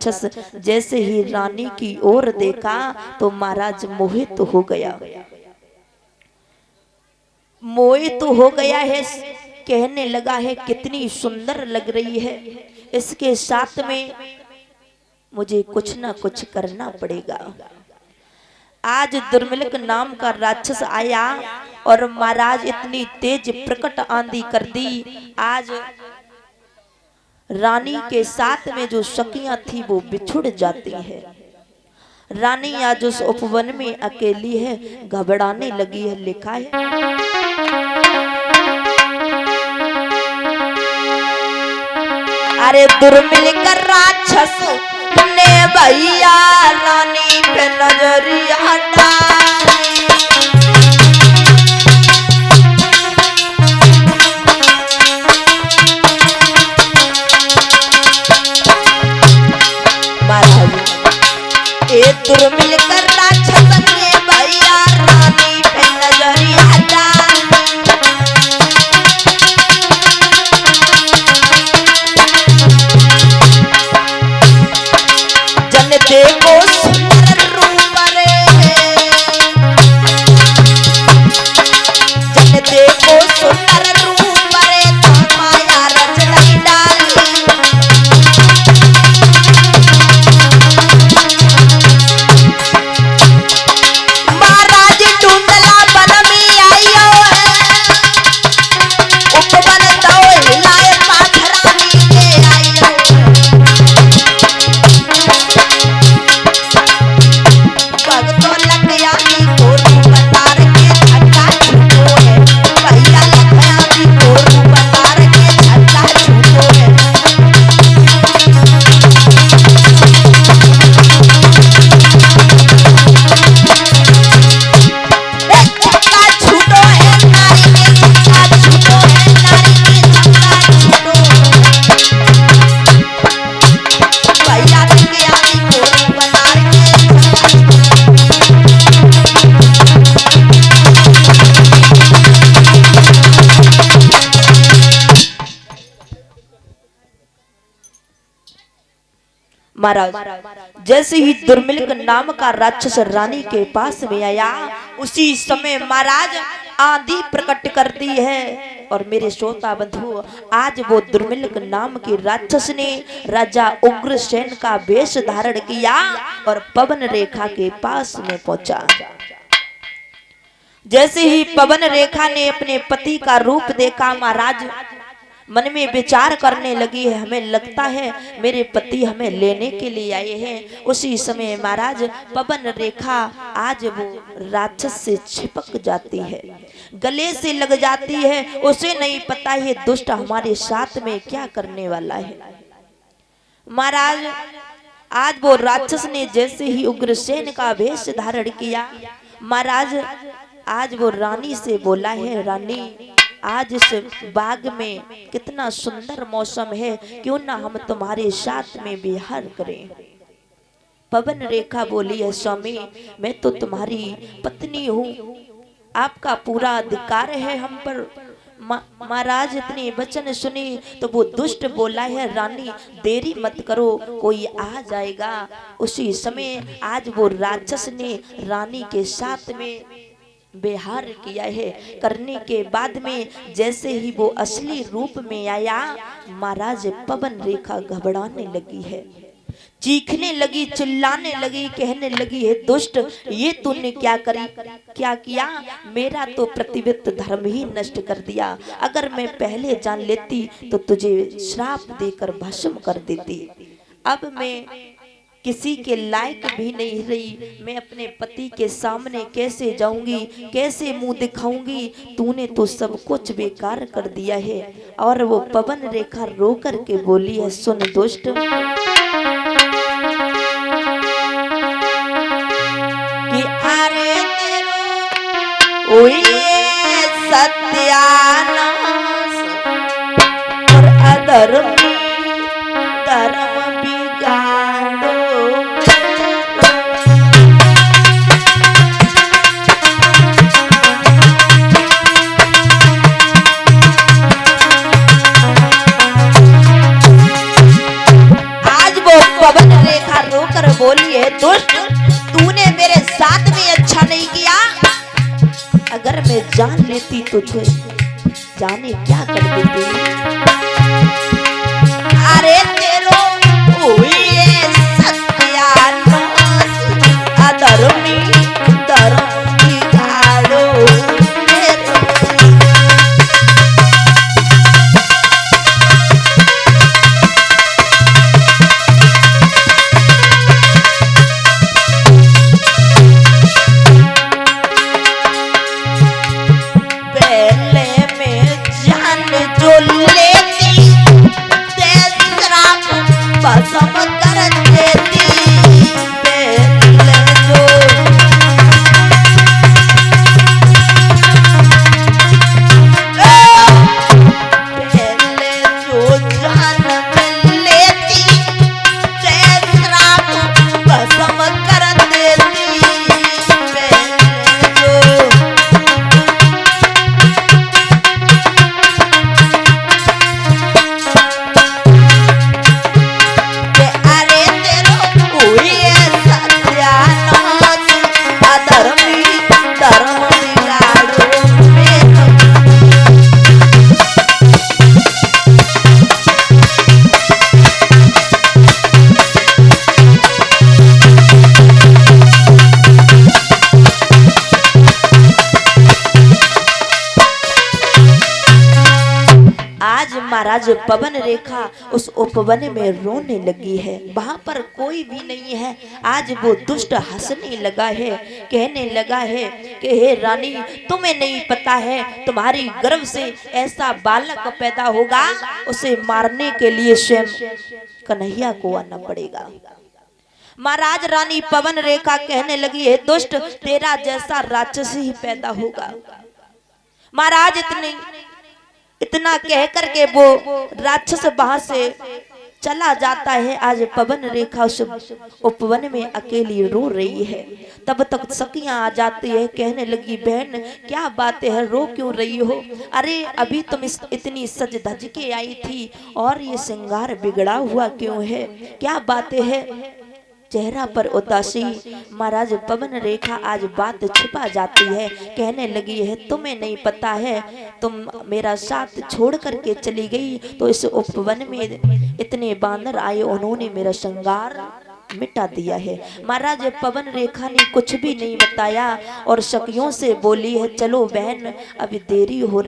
राक्षस जैसे ही रानी की ओर देखा तो महाराज मोहित हो गया। मोहित हो गया है, कहने लगा है कितनी सुंदर लग रही है, इसके साथ में मुझे कुछ ना कुछ करना पड़ेगा। आज दुर्मिलक नाम का राक्षस आया और महाराज इतनी तेज प्रकट आंधी कर दी। आज रानी के साथ में जो सखियां थी वो बिछुड़ जाती है। रानी आज उस उपवन में अकेली है, घबराने लगी है। लिखा है अरे दुर्मिलक राक्षस ने भैया रानी पे नजरिया डाली। ए दुर्मिलक राक्षस ने भैया रानी पे नजरिया डाली। जन देखो सुंदर रूप रे, जन देखो सुंदर रूप रे, तो माया रचनाई डाली। महाराज ढूंढला बन में आइयो है, उपवन दो हिलाए पाथरानी के आइयो। भगतो लखयानी को रूप तार के झंडा छूटो है, भैया लखयानी को रूप तार के झंडा छूटो है। झंडा छूटो है नारी के, झंडा छूटो है नारी के, झंडा छूटो। भैया लखयानी को रूप तार के महाराज जैसे ही दुर्मिलक नाम का राक्षस रानी के पास में आया, उसी समय महाराज आंधी प्रकट कर दी है। और मेरे श्रोता बंधु, आज वो दुर्मिलक नाम के राक्षस ने राजा उग्रसेन का वेश धारण किया और पवन रेखा के पास में पहुंचा। जैसे ही पवन रेखा ने अपने पति का रूप देखा, महाराज मन में विचार करने लगी है, हमें लगता है मेरे पति हमें लेने के लिए आए हैं। उसी समय महाराज पवन रेखा आज वो राक्षस से चिपक जाती है, गले से लग जाती है। उसे नहीं पता है दुष्ट हमारे साथ में क्या करने वाला है। महाराज आज वो राक्षस ने जैसे ही उग्रसेन का वेश धारण किया, महाराज आज वो रानी से बोला है, रानी आज इस बाग में कितना सुंदर मौसम है, क्यों ना हम तुम्हारे साथ में विहार करें। पवन रेखा बोली है, स्वामी मैं तो तुम्हारी पत्नी हूँ, आपका पूरा अधिकार है हम पर। महाराज इतने वचन सुनी तो वो दुष्ट बोला है, रानी देरी मत करो, कोई आ जाएगा। उसी समय आज वो राक्षस ने रानी के साथ में विहार किया है। करने के बाद में जैसे ही वो असली रूप में आया, महाराज पवन रेखा घबराने लगी है, चीखने लगी, चिल्लाने लगी, कहने लगी है, दुष्ट ये तूने क्या किया? मेरा तो प्रतिवित धर्म ही नष्ट कर दिया। अगर मैं पहले जान लेती तो तुझे श्राप देकर भस्म कर देती। अब मैं किसी के लायक भी नहीं रही, मैं अपने पति के सामने कैसे जाऊंगी, कैसे मुंह दिखाऊंगी? तूने तो सब कुछ बेकार कर दिया है। और वो पवन रेखा रो कर के बोली है, सुन दुष्ट, कि अरे तेरो ओए सत्यानाश और अधर्म धर्म बिगाड़ो। आज रेखा रोकर बोली है, दुष्ट तूने मेरे साथ में अच्छा नहीं किया। अगर मैं जान लेती तो तुझे जाने क्या कर देती। अरे तेरो हुई सत्यानाश, अधर्मी धर्म बिगाड़ो। महाराज पवन रेखा उस उपवन में रोने लगी है। वहां पर कोई भी नहीं है। आज वो दुष्ट हंसने लगा है, कहने लगा है कि हे रानी, तुम्हें नहीं पता है तुम्हारी गर्भ से ऐसा बालक पैदा होगा, उसे मारने के लिए स्वयं कन्हैया को आना पड़ेगा। महाराज रानी पवन रेखा कहने लगी है, दुष्ट तेरा जैसा राक्षस ही पैदा होगा। महाराज इतना कह करके वो राक्षस वहां से चला जाता है। आज पवन रेखा उस उपवन में अकेली रो रही है। तब तक सखियां आ जाती है, कहने लगी बहन क्या बात है, रो क्यों रही हो? अरे अभी तुम इतनी सज धज के आई थी और ये श्रृंगार बिगड़ा हुआ क्यों है, क्या बात है? चेहरा पर उदासी। महाराज पवन रेखा आज बात छिपा जाती है, कहने लगी है तुम्हें नहीं पता है, तुम मेरा साथ छोड़ करके चली गई तो इस उपवन में इतने बांदर आए, उन्होंने मेरा श्रृंगार मिटा दिया है। महाराज पवन रेखा ने कुछ भी नहीं बताया और सखियों से बोली है चलो बहन अभी देरी हो